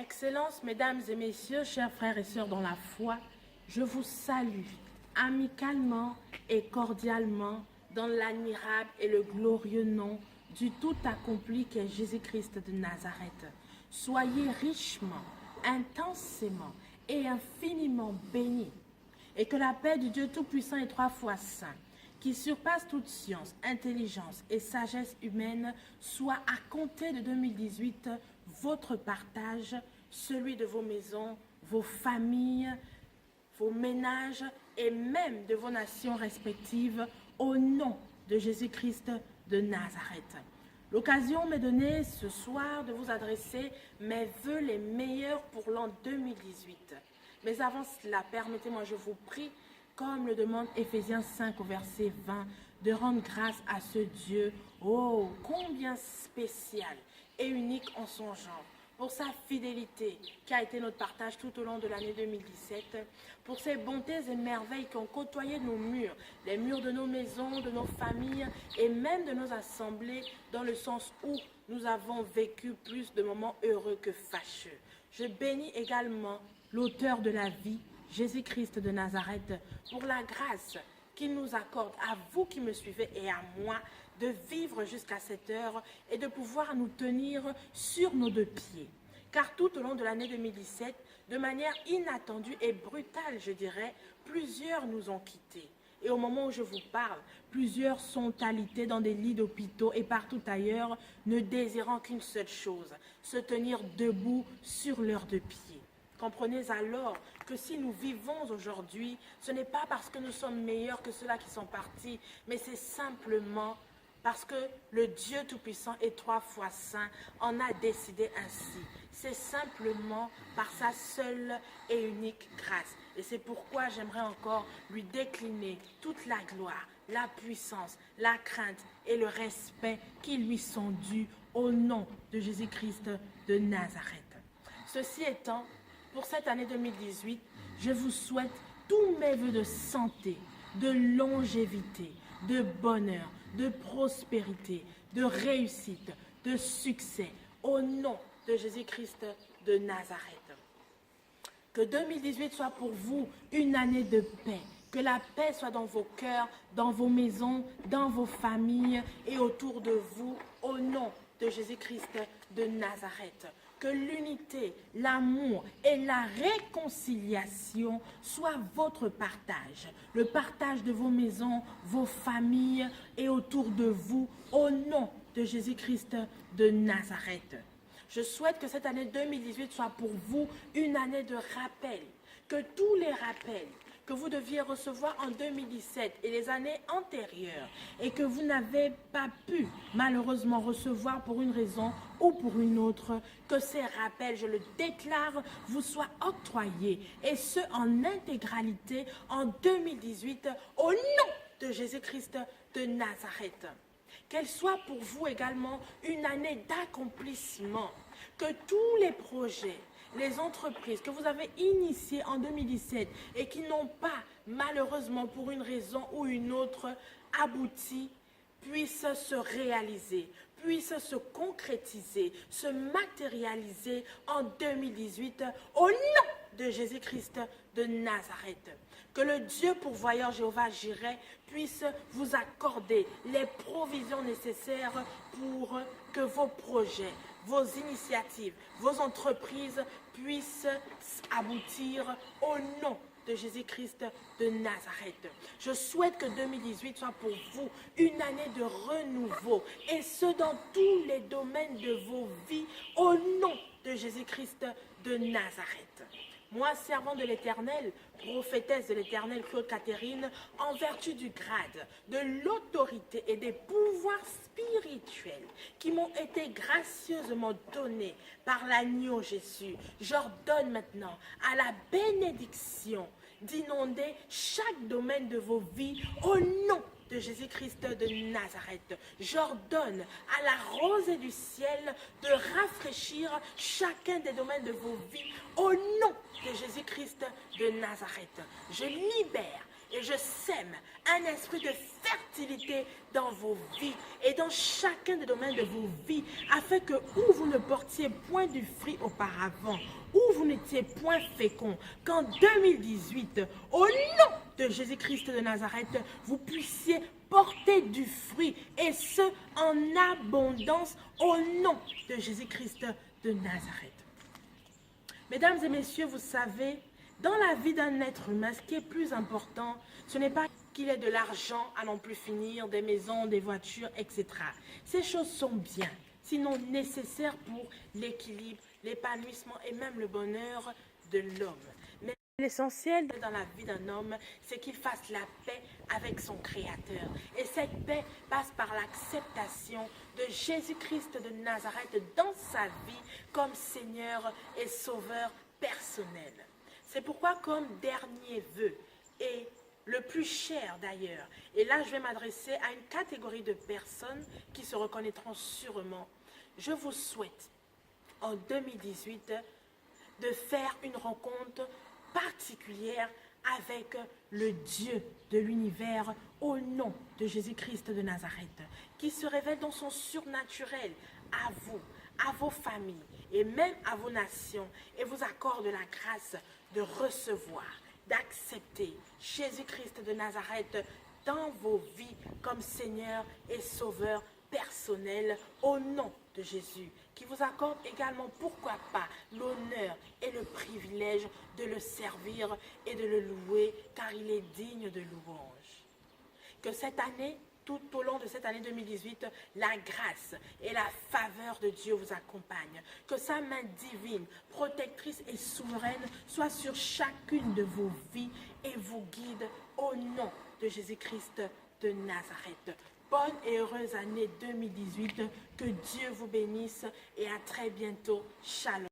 Excellences, mesdames et messieurs, chers frères et sœurs dans la foi, je vous salue amicalement et cordialement dans l'admirable et le glorieux nom du tout accompli qu'est Jésus-Christ de Nazareth. Soyez richement, intensément et infiniment bénis, et que la paix du Dieu Tout-Puissant et trois fois saint, qui surpasse toute science, intelligence et sagesse humaine, soit à compter de 2018 votre partage, celui de vos maisons, vos familles, vos ménages et même de vos nations respectives, au nom de Jésus-Christ de Nazareth. L'occasion m'est donnée ce soir de vous adresser mes vœux les meilleurs pour l'an 2018. Mais avant cela, permettez-moi, je vous prie, comme le demande Éphésiens 5 au verset 20, de rendre grâce à ce Dieu, oh, combien spécial et unique en son genre, pour sa fidélité qui a été notre partage tout au long de l'année 2017, pour ses bontés et merveilles qui ont côtoyé nos murs, les murs de nos maisons, de nos familles et même de nos assemblées, dans le sens où nous avons vécu plus de moments heureux que fâcheux. Je bénis également l'auteur de la vie, Jésus-Christ de Nazareth, pour la grâce qu'il nous accorde, à vous qui me suivez et à moi, de vivre jusqu'à cette heure et de pouvoir nous tenir sur nos deux pieds. Car tout au long de l'année 2017, de manière inattendue et brutale, je dirais, plusieurs nous ont quittés. Et au moment où je vous parle, plusieurs sont alités dans des lits d'hôpitaux et partout ailleurs, ne désirant qu'une seule chose, se tenir debout sur leurs deux pieds. Comprenez alors que si nous vivons aujourd'hui, ce n'est pas parce que nous sommes meilleurs que ceux-là qui sont partis, mais c'est simplement parce que le Dieu Tout-Puissant et trois fois saint en a décidé ainsi. C'est simplement par sa seule et unique grâce. Et c'est pourquoi j'aimerais encore lui décliner toute la gloire, la puissance, la crainte et le respect qui lui sont dus au nom de Jésus-Christ de Nazareth. Ceci étant, pour cette année 2018, je vous souhaite tous mes vœux de santé, de longévité, de bonheur, de prospérité, de réussite, de succès, au nom de Jésus-Christ de Nazareth. Que 2018 soit pour vous une année de paix, que la paix soit dans vos cœurs, dans vos maisons, dans vos familles et autour de vous, au nom de Jésus-Christ de Nazareth. Que l'unité, l'amour et la réconciliation soient votre partage. Le partage de vos maisons, vos familles et autour de vous, au nom de Jésus-Christ de Nazareth. Je souhaite que cette année 2018 soit pour vous une année de rappel. Que tous les rappels que vous deviez recevoir en 2017 et les années antérieures et que vous n'avez pas pu malheureusement recevoir pour une raison ou pour une autre, que ces rappels, je le déclare, vous soient octroyés et ce en intégralité en 2018 au nom de Jésus-Christ de Nazareth. Qu'elle soit pour vous également une année d'accomplissement, que tous les projets, les entreprises que vous avez initiées en 2017 et qui n'ont pas, malheureusement, pour une raison ou une autre, abouti, puissent se réaliser, puissent se concrétiser, se matérialiser en 2018 au nom de Jésus-Christ de Nazareth. Que le Dieu pourvoyeur Jéhovah Jireh puisse vous accorder les provisions nécessaires pour que vos projets, vos initiatives, vos entreprises puissent aboutir au nom de Jésus-Christ de Nazareth. Je souhaite que 2018 soit pour vous une année de renouveau et ce dans tous les domaines de vos vies au nom de Jésus-Christ de Nazareth. Moi, servant de l'Éternel, prophétesse de l'Éternel Claude Catherine, en vertu du grade, de l'autorité et des pouvoirs spirituels qui m'ont été gracieusement donnés par l'agneau Jésus, j'ordonne maintenant à la bénédiction d'inonder chaque domaine de vos vies au nom de Jésus-Christ de Nazareth. J'ordonne à la rosée du ciel de rafraîchir chacun des domaines de vos vies au nom de Jésus-Christ de Nazareth. Je libère et je sème un esprit de fertilité dans vos vies et dans chacun des domaines de vos vies, afin que où vous ne portiez point du fruit auparavant, où vous n'étiez point fécond, qu'en 2018, au nom de Jésus-Christ de Nazareth, vous puissiez porter du fruit, et ce, en abondance, au nom de Jésus-Christ de Nazareth. Mesdames et messieurs, vous savez, dans la vie d'un être humain, ce qui est plus important, ce n'est pas qu'il ait de l'argent à n'en plus finir, des maisons, des voitures, etc. Ces choses sont bien, sinon nécessaires pour l'équilibre, l'épanouissement et même le bonheur de l'homme. Mais l'essentiel dans la vie d'un homme, c'est qu'il fasse la paix avec son Créateur. Et cette paix passe par l'acceptation de Jésus-Christ de Nazareth dans sa vie comme Seigneur et Sauveur personnel. C'est pourquoi, comme dernier vœu, et le plus cher d'ailleurs, et là je vais m'adresser à une catégorie de personnes qui se reconnaîtront sûrement, je vous souhaite en 2018 de faire une rencontre particulière avec le Dieu de l'univers au nom de Jésus-Christ de Nazareth, qui se révèle dans son surnaturel à vous, à vos familles et même à vos nations, et vous accorde la grâce de recevoir, d'accepter Jésus-Christ de Nazareth dans vos vies comme Seigneur et Sauveur personnel au nom de Jésus, qui vous accorde également, pourquoi pas, l'honneur et le privilège de le servir et de le louer, car il est digne de louange. Que cette année, tout au long de cette année 2018, la grâce et la faveur de Dieu vous accompagnent. Que sa main divine, protectrice et souveraine soit sur chacune de vos vies et vous guide au nom de Jésus-Christ de Nazareth. Bonne et heureuse année 2018. Que Dieu vous bénisse et à très bientôt. Shalom.